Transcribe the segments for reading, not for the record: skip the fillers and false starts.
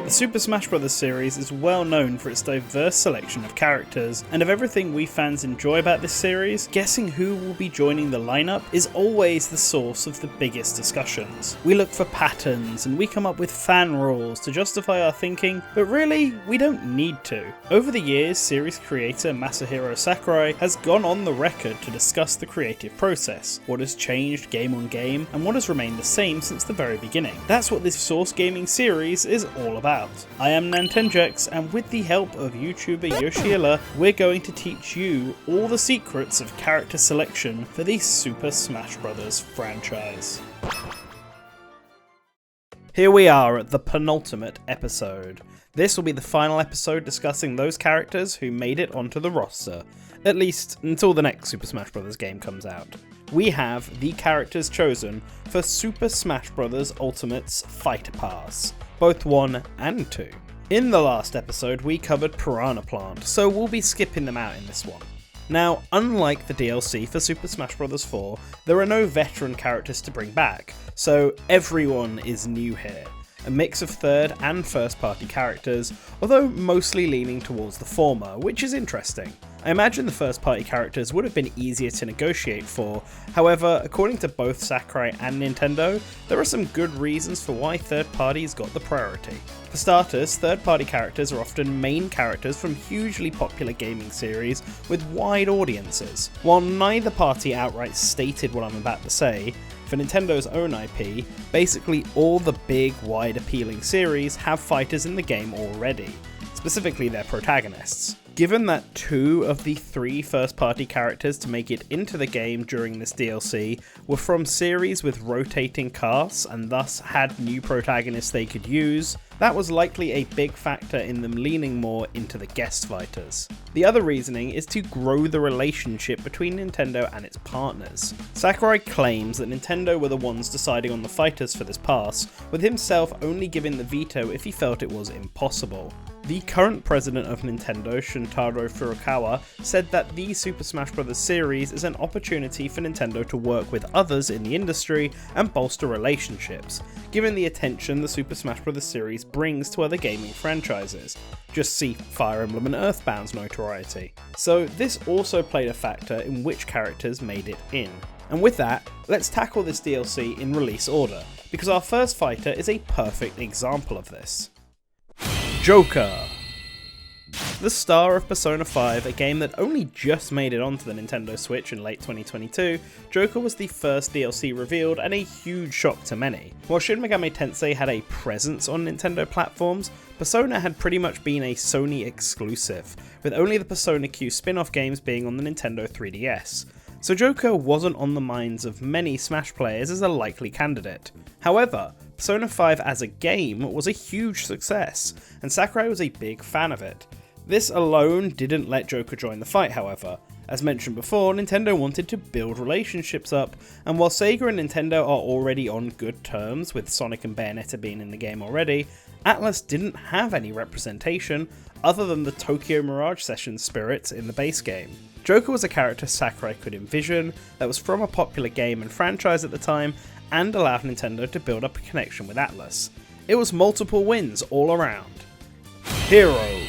The Super Smash Bros. Series is well known for its diverse selection of characters, and of everything we fans enjoy about this series, guessing who will be joining the lineup is always the source of the biggest discussions. We look for patterns and we come up with fan rules to justify our thinking, but really, we don't need to. Over the years, series creator Masahiro Sakurai has gone on the record to discuss the creative process, what has changed game on game, and what has remained the same since the very beginning. That's what this Source Gaming series is all about. I am NantenJex, and with the help of YouTuber Yoshiilla, we're going to teach you all the secrets of character selection for the Super Smash Bros. Franchise. Here we are at the penultimate episode. This will be the final episode discussing those characters who made it onto the roster, at least until the next Super Smash Bros. Game comes out. We have the characters chosen for Super Smash Bros. Ultimate's Fighter Pass, both 1 and 2. In the last episode we covered Piranha Plant, so we'll be skipping them out in this one. Now, unlike the DLC for Super Smash Bros. 4, there are no veteran characters to bring back, so everyone is new here. A mix of third and first party characters, although mostly leaning towards the former, which is interesting. I imagine the first party characters would have been easier to negotiate for, however, according to both Sakurai and Nintendo, there are some good reasons for why third parties got the priority. For starters, third party characters are often main characters from hugely popular gaming series with wide audiences. While neither party outright stated what I'm about to say, for Nintendo's own IP, basically all the big, wide appealing series have fighters in the game already, specifically their protagonists. Given that 2 of the 3 first-party characters to make it into the game during this DLC were from series with rotating casts and thus had new protagonists they could use, that was likely a big factor in them leaning more into the guest fighters. The other reasoning is to grow the relationship between Nintendo and its partners. Sakurai claims that Nintendo were the ones deciding on the fighters for this pass, with himself only giving the veto if he felt it was impossible. The current president of Nintendo, Shuntaro Furukawa, said that the Super Smash Bros. Series is an opportunity for Nintendo to work with others in the industry and bolster relationships, given the attention the Super Smash Bros. Series brings to other gaming franchises. Just see Fire Emblem and Earthbound's notoriety. So this also played a factor in which characters made it in. And with that, let's tackle this DLC in release order, because our first fighter is a perfect example of this. Joker. The star of Persona 5, a game that only just made it onto the Nintendo Switch in late 2022, Joker was the first DLC revealed and a huge shock to many. While Shin Megami Tensei had a presence on Nintendo platforms, Persona had pretty much been a Sony exclusive, with only the Persona Q spin-off games being on the Nintendo 3DS. So Joker wasn't on the minds of many Smash players as a likely candidate. However, Persona 5 as a game was a huge success, and Sakurai was a big fan of it. This alone didn't let Joker join the fight, however. As mentioned before, Nintendo wanted to build relationships up, and while Sega and Nintendo are already on good terms, with Sonic and Bayonetta being in the game already, Atlus didn't have any representation other than the Tokyo Mirage Sessions spirits in the base game. Joker was a character Sakurai could envision that was from a popular game and franchise at the time, and allowed Nintendo to build up a connection with Atlus. It was multiple wins all around. Hero.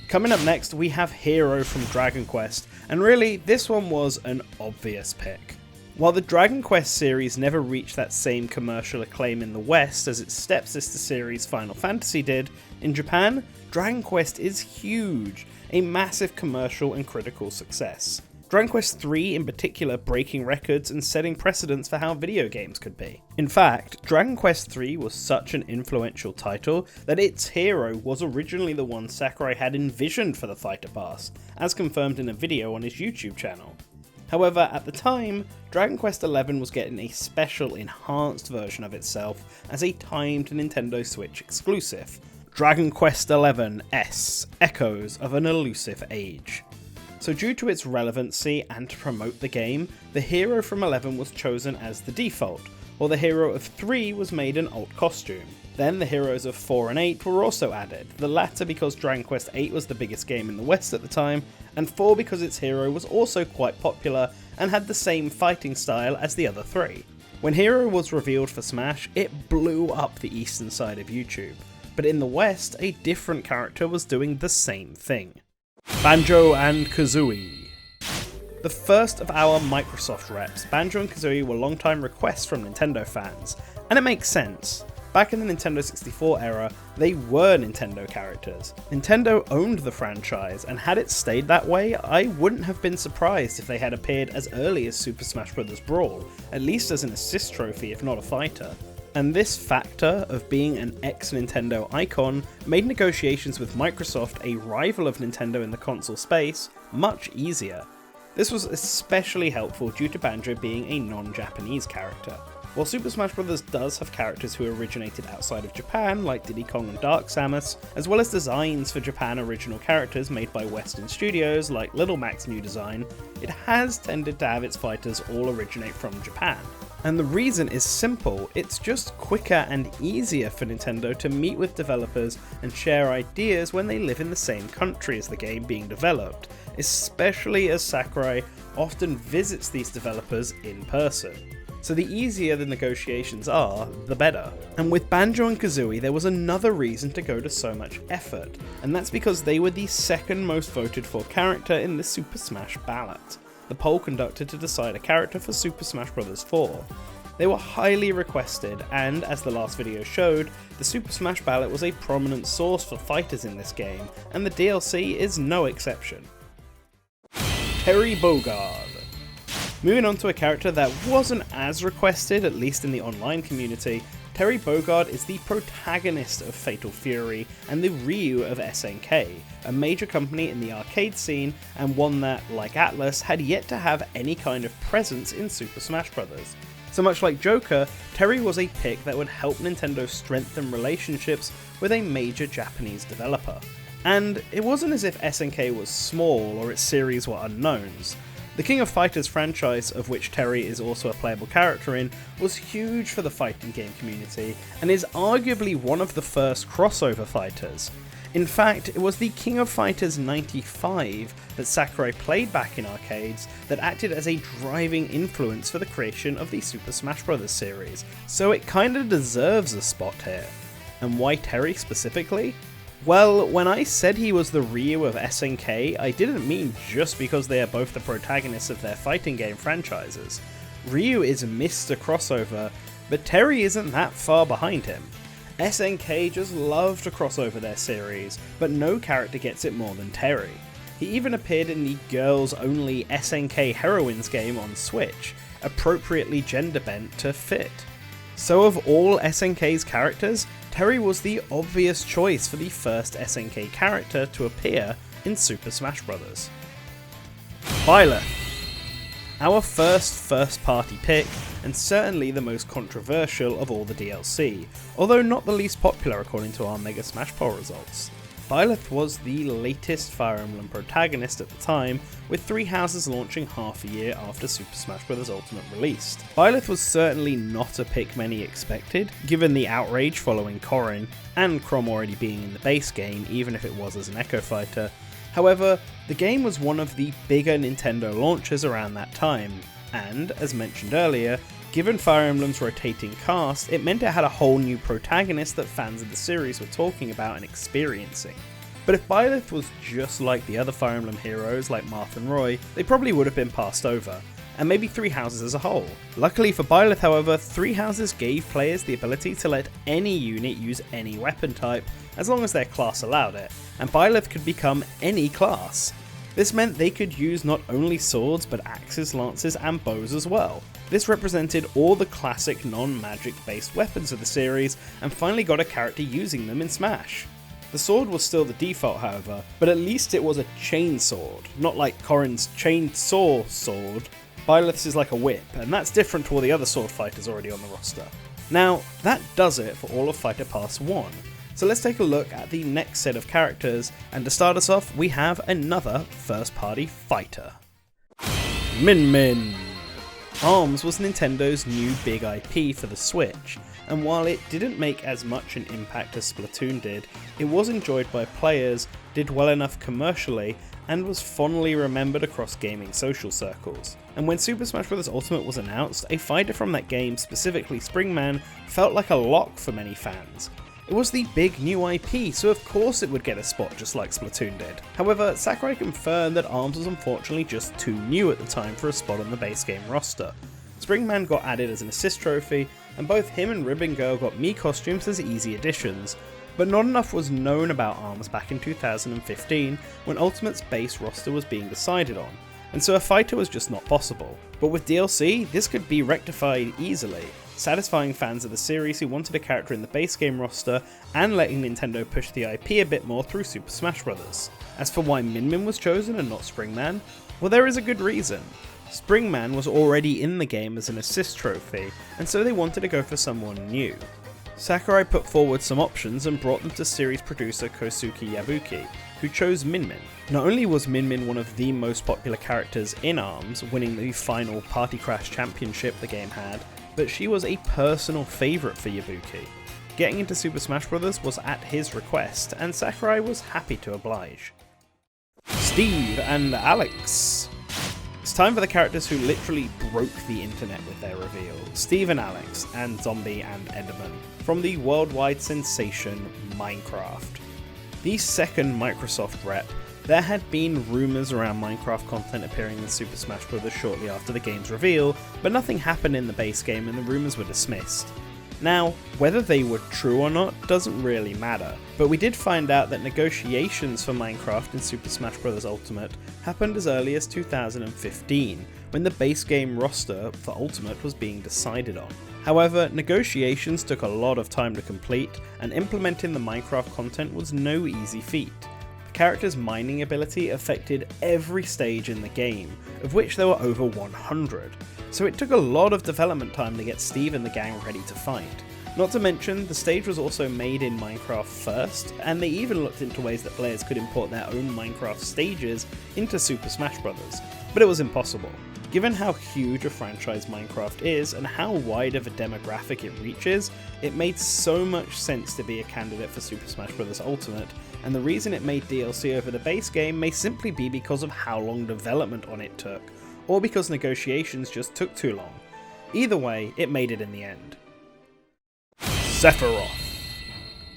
Coming up next, we have Hero from Dragon Quest, and really, this one was an obvious pick. While the Dragon Quest series never reached that same commercial acclaim in the West as its stepsister series Final Fantasy did, in Japan, Dragon Quest is huge, a massive commercial and critical success. Dragon Quest III in particular breaking records and setting precedents for how video games could be. In fact, Dragon Quest III was such an influential title that its hero was originally the one Sakurai had envisioned for the Fighter Pass, as confirmed in a video on his YouTube channel. However, at the time, Dragon Quest XI was getting a special enhanced version of itself as a timed Nintendo Switch exclusive, Dragon Quest XI S, Echoes of an Elusive Age. So due to its relevancy and to promote the game, the hero from 11 was chosen as the default, while the hero of 3 was made an alt costume. Then the heroes of 4 and 8 were also added, the latter because Dragon Quest VIII was the biggest game in the West at the time, and 4 because its hero was also quite popular and had the same fighting style as the other 3. When Hero was revealed for Smash, it blew up the eastern side of YouTube, but in the West, a different character was doing the same thing. Banjo and Kazooie. The first of our Microsoft reps, Banjo and Kazooie were long-time requests from Nintendo fans, and it makes sense. Back in the Nintendo 64 era, they were Nintendo characters. Nintendo owned the franchise, and had it stayed that way, I wouldn't have been surprised if they had appeared as early as Super Smash Bros. Brawl, at least as an assist trophy if not a fighter. And this factor of being an ex-Nintendo icon made negotiations with Microsoft, a rival of Nintendo in the console space, much easier. This was especially helpful due to Banjo being a non-Japanese character. While Super Smash Bros. Does have characters who originated outside of Japan, like Diddy Kong and Dark Samus, as well as designs for Japan original characters made by Western studios like Little Mac's new design, it has tended to have its fighters all originate from Japan. And the reason is simple, it's just quicker and easier for Nintendo to meet with developers and share ideas when they live in the same country as the game being developed, especially as Sakurai often visits these developers in person. So the easier the negotiations are, the better. And with Banjo and Kazooie, there was another reason to go to so much effort, and that's because they were the second most voted for character in the Super Smash ballot, the poll conducted to decide a character for Super Smash Bros. 4. They were highly requested, and as the last video showed, the Super Smash ballot was a prominent source for fighters in this game, and the DLC is no exception. Terry Bogard. Moving on to a character that wasn't as requested, at least in the online community, Terry Bogard is the protagonist of Fatal Fury and the Ryu of SNK, a major company in the arcade scene and one that, like Atlus, had yet to have any kind of presence in Super Smash Bros. So much like Joker, Terry was a pick that would help Nintendo strengthen relationships with a major Japanese developer. And it wasn't as if SNK was small or its series were unknowns. The King of Fighters franchise, of which Terry is also a playable character in, was huge for the fighting game community, and is arguably one of the first crossover fighters. In fact, it was the King of Fighters 95 that Sakurai played back in arcades that acted as a driving influence for the creation of the Super Smash Bros. Series, so it kinda deserves a spot here. And why Terry specifically? Well, when I said he was the Ryu of SNK, I didn't mean just because they are both the protagonists of their fighting game franchises. Ryu is Mr. Crossover, but Terry isn't that far behind him. SNK just love to cross over their series, but no character gets it more than Terry. He even appeared in the girls-only SNK Heroines game on Switch, appropriately gender-bent to fit. So of all SNK's characters, Terry was the obvious choice for the first SNK character to appear in Super Smash Bros. Byleth. Our first-party pick, and certainly the most controversial of all the DLC, although not the least popular according to our Mega Smash poll results. Byleth was the latest Fire Emblem protagonist at the time, with 3 houses launching half a year after Super Smash Bros. Ultimate released. Byleth was certainly not a pick many expected, given the outrage following Corrin, and Chrom already being in the base game, even if it was as an Echo Fighter. However, the game was one of the bigger Nintendo launches around that time, and, as mentioned earlier, given Fire Emblem's rotating cast, it meant it had a whole new protagonist that fans of the series were talking about and experiencing. But if Byleth was just like the other Fire Emblem heroes like Marth and Roy, they probably would have been passed over, and maybe 3 houses as a whole. Luckily for Byleth, however, 3 houses gave players the ability to let any unit use any weapon type, as long as their class allowed it, and Byleth could become any class. This meant they could use not only swords but axes, lances and bows as well. This represented all the classic non-magic based weapons of the series, and finally got a character using them in Smash. The sword was still the default however, but at least it was a chain sword, not like Corrin's chainsaw sword. Byleth's is like a whip, and that's different to all the other sword fighters already on the roster. Now, that does it for all of Fighter Pass 1. So let's take a look at the next set of characters, and to start us off, we have another first party fighter. Min Min. ARMS was Nintendo's new big IP for the Switch, and while it didn't make as much an impact as Splatoon did, it was enjoyed by players, did well enough commercially, and was fondly remembered across gaming social circles. And when Super Smash Bros. Ultimate was announced, a fighter from that game, specifically Springman, felt like a lock for many fans. It was the big new IP, so of course it would get a spot just like Splatoon did. However, Sakurai confirmed that ARMS was unfortunately just too new at the time for a spot on the base game roster. Springman got added as an assist trophy, and both him and Ribbon Girl got Mii costumes as easy additions, but not enough was known about ARMS back in 2015 when Ultimate's base roster was being decided on, and so a fighter was just not possible. But with DLC, this could be rectified easily, satisfying fans of the series who wanted a character in the base game roster and letting Nintendo push the IP a bit more through Super Smash Bros. As for why Min Min was chosen and not Springman, well, there is a good reason. Springman was already in the game as an assist trophy, and so they wanted to go for someone new. Sakurai put forward some options and brought them to series producer Kosuke Yabuki, who chose Min Min. Not only was Min Min one of the most popular characters in ARMS, winning the final Party Crash championship the game had, but she was a personal favourite for Yabuki. Getting into Super Smash Bros. Was at his request, and Sakurai was happy to oblige. Steve and Alex. It's time for the characters who literally broke the internet with their reveal. Steve and Alex, and Zombie and Enderman, from the worldwide sensation Minecraft. The second Microsoft rep, there had been rumours around Minecraft content appearing in Super Smash Bros. Shortly after the game's reveal, but nothing happened in the base game and the rumours were dismissed. Now, whether they were true or not doesn't really matter, but we did find out that negotiations for Minecraft in Super Smash Bros. Ultimate happened as early as 2015, when the base game roster for Ultimate was being decided on. However, negotiations took a lot of time to complete, and implementing the Minecraft content was no easy feat. The character's mining ability affected every stage in the game, of which there were over 100. So it took a lot of development time to get Steve and the gang ready to fight. Not to mention, the stage was also made in Minecraft first, and they even looked into ways that players could import their own Minecraft stages into Super Smash Bros., but it was impossible. Given how huge a franchise Minecraft is and how wide of a demographic it reaches, it made so much sense to be a candidate for Super Smash Bros. Ultimate, and the reason it made DLC over the base game may simply be because of how long development on it took, or because negotiations just took too long. Either way, it made it in the end. Sephiroth.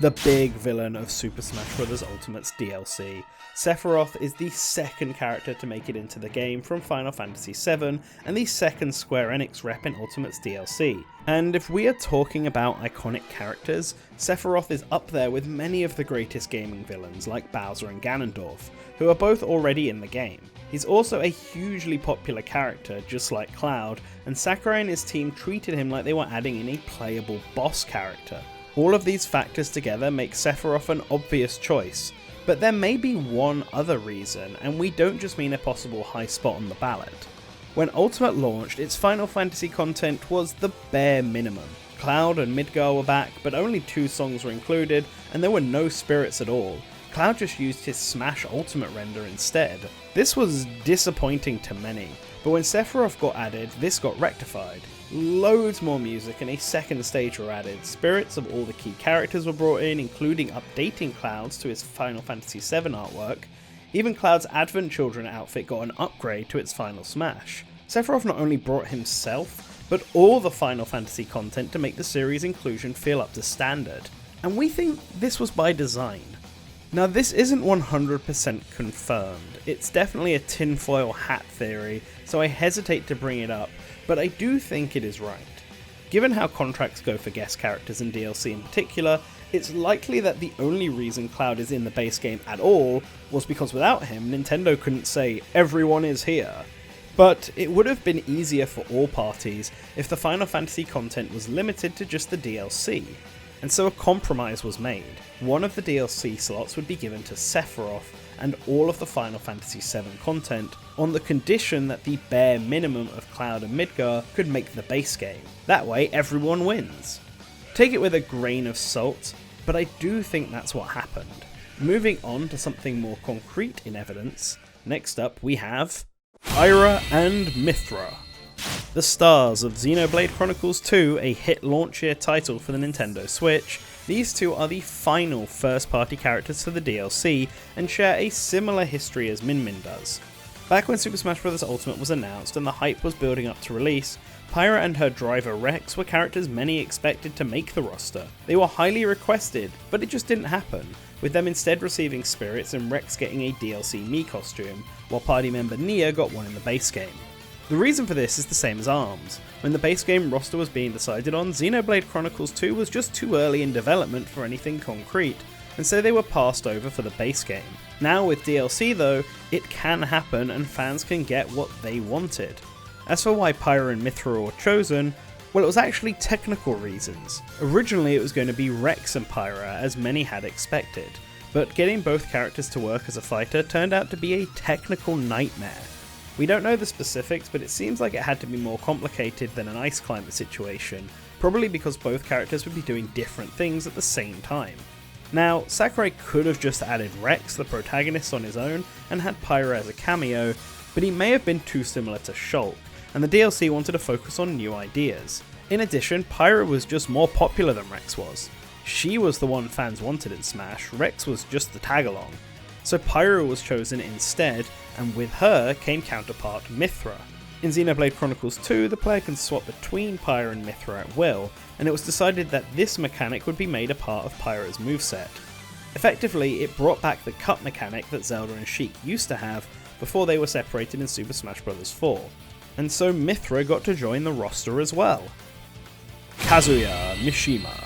The big villain of Super Smash Bros. Ultimate's DLC. Sephiroth is the second character to make it into the game from Final Fantasy VII, and the second Square Enix rep in Ultimate's DLC. And if we are talking about iconic characters, Sephiroth is up there with many of the greatest gaming villains like Bowser and Ganondorf, who are both already in the game. He's also a hugely popular character, just like Cloud, and Sakurai and his team treated him like they were adding in a playable boss character. All of these factors together make Sephiroth an obvious choice, but there may be one other reason, and we don't just mean a possible high spot on the ballot. When Ultimate launched, its Final Fantasy content was the bare minimum. Cloud and Midgar were back, but only 2 songs were included, and there were no spirits at all. Cloud just used his Smash Ultimate render instead. This was disappointing to many, but when Sephiroth got added, this got rectified. Loads more music and a second stage were added, spirits of all the key characters were brought in, including updating Cloud's to his Final Fantasy VII artwork. Even Cloud's Advent Children outfit got an upgrade to its final Smash. Sephiroth not only brought himself, but all the Final Fantasy content to make the series' inclusion feel up to standard. And we think this was by design. Now, this isn't 100% confirmed. It's definitely a tinfoil hat theory, so I hesitate to bring it up, but I do think it is right. Given how contracts go for guest characters and DLC in particular, it's likely that the only reason Cloud is in the base game at all was because without him, Nintendo couldn't say, "Everyone is here." But it would have been easier for all parties if the Final Fantasy content was limited to just the DLC. And so a compromise was made. One of the DLC slots would be given to Sephiroth, and all of the Final Fantasy VII content, on the condition that the bare minimum of Cloud and Midgar could make the base game. That way everyone wins. Take it with a grain of salt, but I do think that's what happened. Moving on to something more concrete in evidence, next up we have Pyro and Mithra. The stars of Xenoblade Chronicles 2, a hit launch year title for the Nintendo Switch, these two are the final first-party characters to the DLC and share a similar history as Min Min does. Back when Super Smash Bros. Ultimate was announced and the hype was building up to release, Pyra and her driver Rex were characters many expected to make the roster. They were highly requested, but it just didn't happen, with them instead receiving spirits and Rex getting a DLC Mii costume, while party member Nia got one in the base game. The reason for this is the same as ARMS. When the base game roster was being decided on, Xenoblade Chronicles 2 was just too early in development for anything concrete, and so they were passed over for the base game. Now with DLC though, it can happen and fans can get what they wanted. As for why Pyro and Mithra were chosen, well, it was actually technical reasons. Originally it was going to be Rex and Pyra, as many had expected, but getting both characters to work as a fighter turned out to be a technical nightmare. We don't know the specifics, but it seems like it had to be more complicated than an ice climber situation, probably because both characters would be doing different things at the same time. Now, Sakurai could have just added Rex, the protagonist, on his own, and had Pyra as a cameo, but he may have been too similar to Shulk, and the DLC wanted to focus on new ideas. In addition, Pyra was just more popular than Rex was. She was the one fans wanted in Smash, Rex was just the tag-along. So Pyra was chosen instead, and with her came counterpart Mithra. In Xenoblade Chronicles 2, the player can swap between Pyra and Mithra at will, and it was decided that this mechanic would be made a part of Pyra's moveset. Effectively, it brought back the cut mechanic that Zelda and Sheik used to have before they were separated in Super Smash Bros. 4, and so Mithra got to join the roster as well. Kazuya Mishima.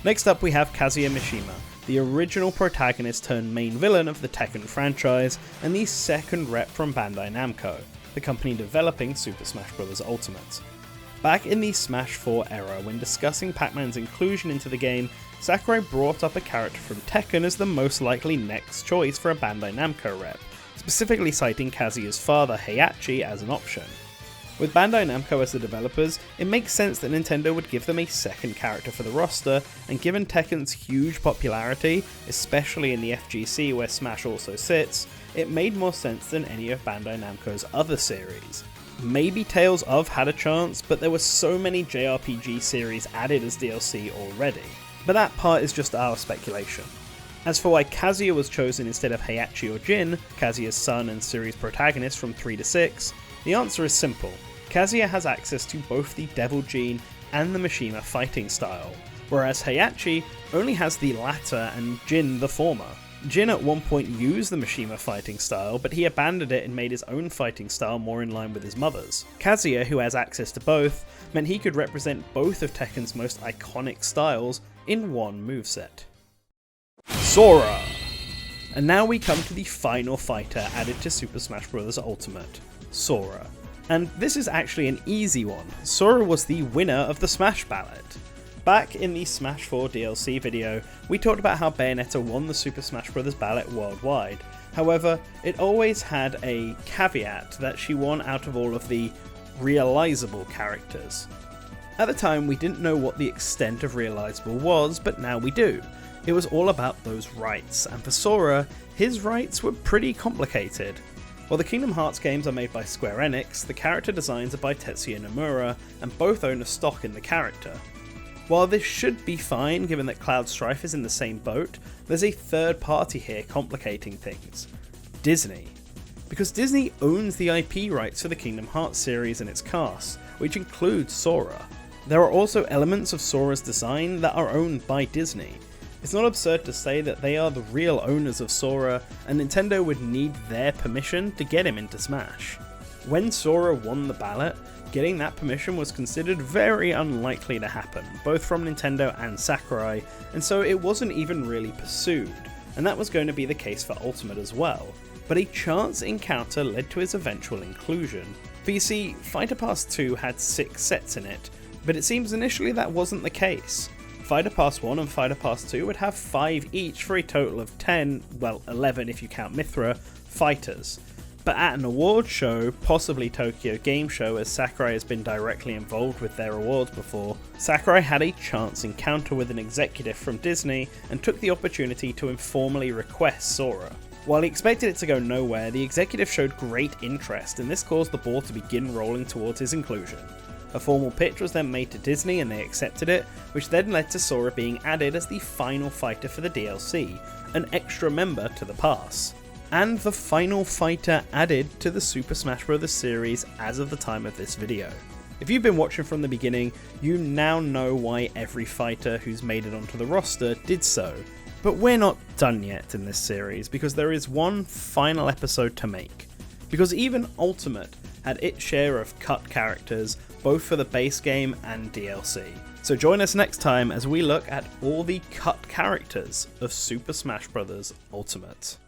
Next up we have Kazuya Mishima, the original protagonist turned main villain of the Tekken franchise, and the second rep from Bandai Namco, the company developing Super Smash Bros. Ultimate. Back in the Smash 4 era, when discussing Pac-Man's inclusion into the game, Sakurai brought up a character from Tekken as the most likely next choice for a Bandai Namco rep, specifically citing Kazuya's father Heihachi as an option. With Bandai Namco as the developers, it makes sense that Nintendo would give them a second character for the roster, and given Tekken's huge popularity, especially in the FGC where Smash also sits, it made more sense than any of Bandai Namco's other series. Maybe Tales of had a chance, but there were so many JRPG series added as DLC already. But that part is just our speculation. As for why Kazuya was chosen instead of Heihachi or Jin, Kazuya's son and series protagonist from 3 to 6, the answer is simple. Kazuya has access to both the Devil Gene and the Mishima fighting style, whereas Heihachi only has the latter and Jin the former. Jin at one point used the Mishima fighting style, but he abandoned it and made his own fighting style more in line with his mother's. Kazuya, who has access to both, meant he could represent both of Tekken's most iconic styles in one moveset. Sora! And now we come to the final fighter added to Super Smash Bros. Ultimate, Sora. And this is actually an easy one. Sora was the winner of the Smash Ballot. Back in the Smash 4 DLC video, we talked about how Bayonetta won the Super Smash Bros. Ballot worldwide. However, it always had a caveat that she won out of all of the realizable characters. At the time, we didn't know what the extent of realizable was, but now we do. It was all about those rights, and for Sora, his rights were pretty complicated. While the Kingdom Hearts games are made by Square Enix, the character designs are by Tetsuya Nomura, and both own a stock in the character. While this should be fine given that Cloud Strife is in the same boat, there's a third party here complicating things. Disney. Because Disney owns the IP rights for the Kingdom Hearts series and its cast, which includes Sora. There are also elements of Sora's design that are owned by Disney. It's not absurd to say that they are the real owners of Sora, and Nintendo would need their permission to get him into Smash. When Sora won the ballot, getting that permission was considered very unlikely to happen, both from Nintendo and Sakurai, and so it wasn't even really pursued, and that was going to be the case for Ultimate as well. But a chance encounter led to his eventual inclusion. But you see, Fighter Pass 2 had 6 sets in it, but it seems initially that wasn't the case. Fighter Pass 1 and Fighter Pass 2 would have 5 each for a total of 10, well 11 if you count Mithra, fighters. But at an awards show, possibly Tokyo Game Show as Sakurai has been directly involved with their awards before, Sakurai had a chance encounter with an executive from Disney and took the opportunity to informally request Sora. While he expected it to go nowhere, the executive showed great interest, and this caused the ball to begin rolling towards his inclusion. A formal pitch was then made to Disney and they accepted it, which then led to Sora being added as the final fighter for the DLC, an extra member to the pass. And the final fighter added to the Super Smash Bros. Series as of the time of this video. If you've been watching from the beginning, you now know why every fighter who's made it onto the roster did so. But we're not done yet in this series, because there is one final episode to make. Because even Ultimate had its share of cut characters, both for the base game and DLC. So join us next time as we look at all the cut characters of Super Smash Bros. Ultimate.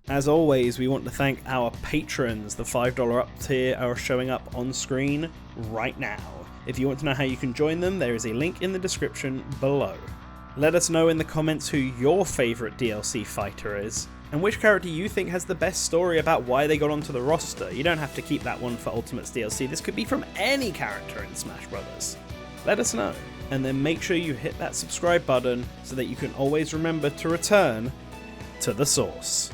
As always, we want to thank our patrons. The $5 up tier are showing up on screen right now. If you want to know how you can join them, there is a link in the description below. Let us know in the comments who your favourite DLC fighter is, and which character you think has the best story about why they got onto the roster. You don't have to keep that one for Ultimate's DLC, this could be from any character in Smash Bros. Let us know, and then make sure you hit that subscribe button so that you can always remember to return to the source.